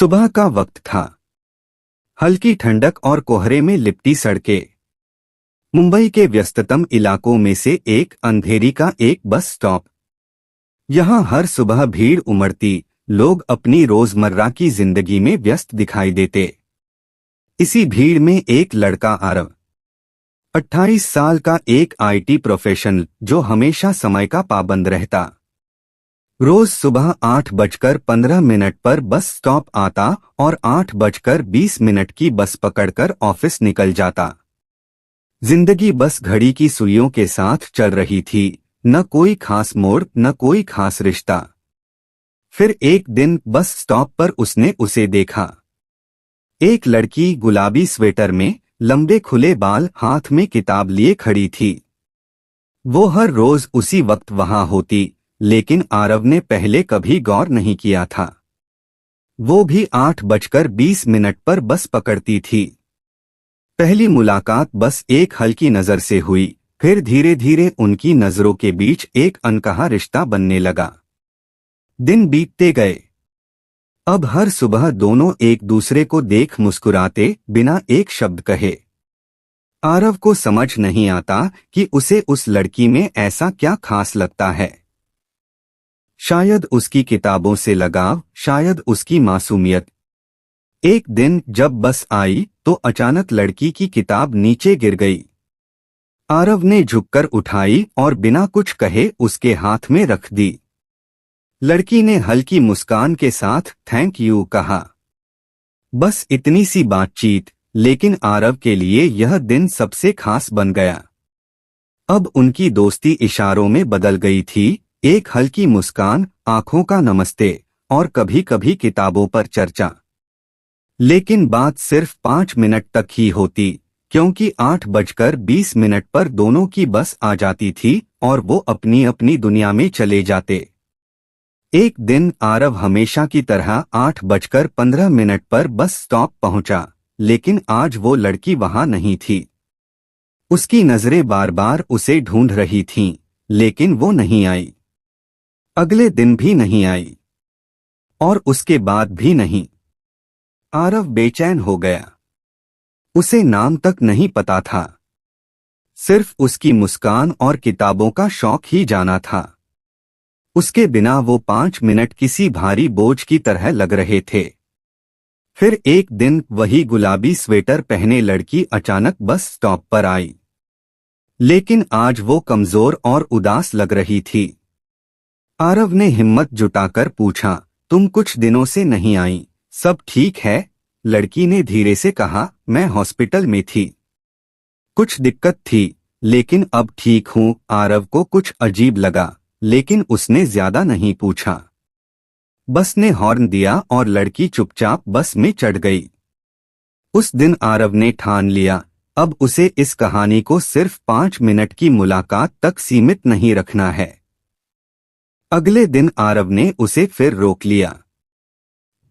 सुबह का वक्त था। हल्की ठंडक और कोहरे में लिपटी सड़कें। मुंबई के व्यस्ततम इलाकों में से एक, अंधेरी का एक बस स्टॉप। यहाँ हर सुबह भीड़ उमड़ती, लोग अपनी रोजमर्रा की जिंदगी में व्यस्त दिखाई देते। इसी भीड़ में एक लड़का आरव, 28 साल का एक आईटी प्रोफेशनल, जो हमेशा समय का पाबंद रहता। रोज सुबह 8:15 पर बस स्टॉप आता और 8:20 की बस पकड़कर ऑफिस निकल जाता। जिंदगी बस घड़ी की सुइयों के साथ चल रही थी, न कोई खास मोड़, न कोई खास रिश्ता। फिर एक दिन बस स्टॉप पर उसने उसे देखा। एक लड़की गुलाबी स्वेटर में, लंबे खुले बाल, हाथ में किताब लिए खड़ी थी। वो हर रोज उसी वक्त वहां होती, लेकिन आरव ने पहले कभी गौर नहीं किया था। वो भी 8:20 पर बस पकड़ती थी। पहली मुलाकात बस एक हल्की नजर से हुई, फिर धीरे धीरे उनकी नजरों के बीच एक अनकहा रिश्ता बनने लगा। दिन बीतते गए। अब हर सुबह दोनों एक दूसरे को देख मुस्कुराते, बिना एक शब्द कहे। आरव को समझ नहीं आता कि उसे उस लड़की में ऐसा क्या खास लगता है। शायद उसकी किताबों से लगाव, शायद उसकी मासूमियत। एक दिन जब बस आई तो अचानक लड़की की किताब नीचे गिर गई। आरव ने झुककर उठाई और बिना कुछ कहे उसके हाथ में रख दी। लड़की ने हल्की मुस्कान के साथ थैंक यू कहा। बस इतनी सी बातचीत, लेकिन आरव के लिए यह दिन सबसे खास बन गया। अब उनकी दोस्ती इशारों में बदल गई थी, एक हल्की मुस्कान, आंखों का नमस्ते और कभी कभी किताबों पर चर्चा। लेकिन बात सिर्फ 5 मिनट तक ही होती, क्योंकि 8:20 पर दोनों की बस आ जाती थी और वो अपनी अपनी दुनिया में चले जाते। एक दिन आरव हमेशा की तरह 8:15 पर बस स्टॉप पहुंचा, लेकिन आज वो लड़की वहां नहीं थी। उसकी नजरें बार बार उसे ढूंढ रही थीं, लेकिन वो नहीं आई। अगले दिन भी नहीं आई और उसके बाद भी नहीं। आरव बेचैन हो गया। उसे नाम तक नहीं पता था, सिर्फ उसकी मुस्कान और किताबों का शौक ही जाना था। उसके बिना वो 5 मिनट किसी भारी बोझ की तरह लग रहे थे। फिर एक दिन वही गुलाबी स्वेटर पहने लड़की अचानक बस स्टॉप पर आई, लेकिन आज वो कमजोर और उदास लग रही थी। आरव ने हिम्मत जुटाकर पूछा, तुम कुछ दिनों से नहीं आई, सब ठीक है? लड़की ने धीरे से कहा, मैं हॉस्पिटल में थी, कुछ दिक्कत थी, लेकिन अब ठीक हूँ। आरव को कुछ अजीब लगा, लेकिन उसने ज्यादा नहीं पूछा। बस ने हॉर्न दिया और लड़की चुपचाप बस में चढ़ गई। उस दिन आरव ने ठान लिया, अब उसे इस कहानी को सिर्फ 5 मिनट की मुलाकात तक सीमित नहीं रखना है। अगले दिन आरव ने उसे फिर रोक लिया।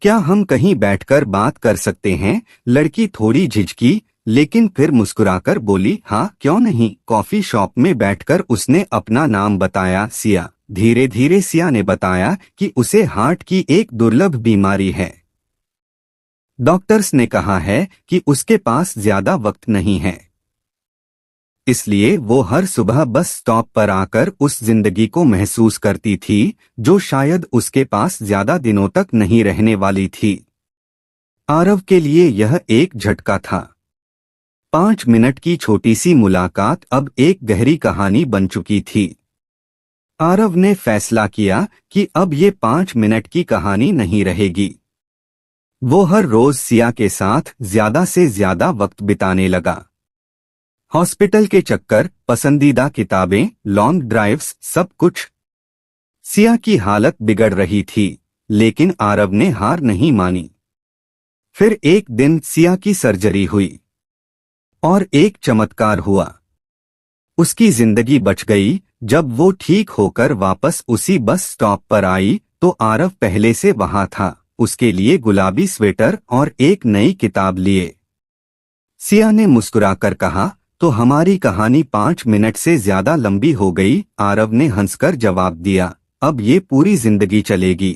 क्या हम कहीं बैठकर बात कर सकते हैं? लड़की थोड़ी झिझकी, लेकिन फिर मुस्कुराकर बोली, हाँ क्यों नहीं। कॉफी शॉप में बैठकर उसने अपना नाम बताया, सिया। धीरे धीरे सिया ने बताया कि उसे हार्ट की एक दुर्लभ बीमारी है। डॉक्टर्स ने कहा है कि उसके पास ज्यादा वक्त नहीं है, इसलिए वो हर सुबह बस स्टॉप पर आकर उस जिंदगी को महसूस करती थी जो शायद उसके पास ज्यादा दिनों तक नहीं रहने वाली थी। आरव के लिए यह एक झटका था। 5 मिनट की छोटी सी मुलाकात अब एक गहरी कहानी बन चुकी थी। आरव ने फैसला किया कि अब ये 5 मिनट की कहानी नहीं रहेगी। वो हर रोज सिया के साथ ज्यादा से ज्यादा वक्त बिताने लगा। हॉस्पिटल के चक्कर, पसंदीदा किताबें, लॉन्ग ड्राइव्स, सब कुछ। सिया की हालत बिगड़ रही थी, लेकिन आरव ने हार नहीं मानी। फिर एक दिन सिया की सर्जरी हुई और एक चमत्कार हुआ। उसकी जिंदगी बच गई। जब वो ठीक होकर वापस उसी बस स्टॉप पर आई तो आरव पहले से वहां था, उसके लिए गुलाबी स्वेटर और एक नई किताब लिए। सिया ने मुस्कुराकर कहा, तो हमारी कहानी 5 मिनट से ज्यादा लंबी हो गई। आरव ने हंसकर जवाब दिया, अब ये पूरी जिंदगी चलेगी।